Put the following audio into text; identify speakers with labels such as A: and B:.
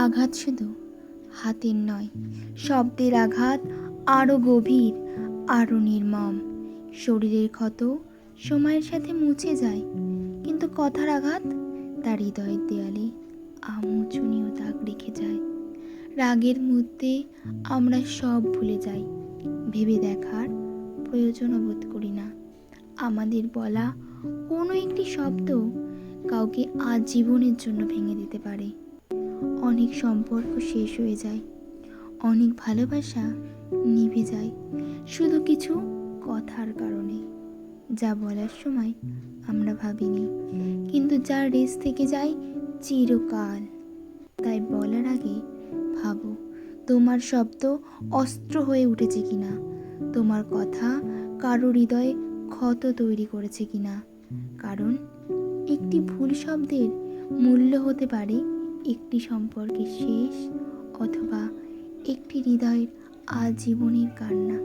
A: আঘাত শুধু হাতের নয়, শব্দের আঘাত আরও গভীর, আরও নির্মম। শরীরের ক্ষত সময়ের সাথে মুছে যায়, কিন্তু কথার আঘাত তার হৃদয়ের দেয়ালে আমোচনীয় দাগ রেখে যায়। রাগের মধ্যে আমরা সব ভুলে যাই, ভেবে দেখার প্রয়োজনও বোধ করি না। আমাদের বলা কোনো একটি শব্দ কাউকে আজীবনের জন্য ভেঙে দিতে পারে। অনেক সম্পর্ক শেষ হয়ে যায়, অনেক ভালোবাসা নিভে যায়, শুধু কিছু কথার কারণে, যা বলার সময় আমরা ভাবিনি, কিন্তু যার রেশ থেকে যায় চিরকাল। তাই বলার আগে ভাবো, তোমার শব্দ অস্ত্র হয়ে উঠেছে কিনা, তোমার কথা কারো হৃদয়ে ক্ষত তৈরি করেছে কিনা। কারণ একটি ভুল শব্দের মূল্য হতে পারে একটি সম্পর্কের শেষ, অথবা একটি হৃদয়ের আজীবনের কান্না।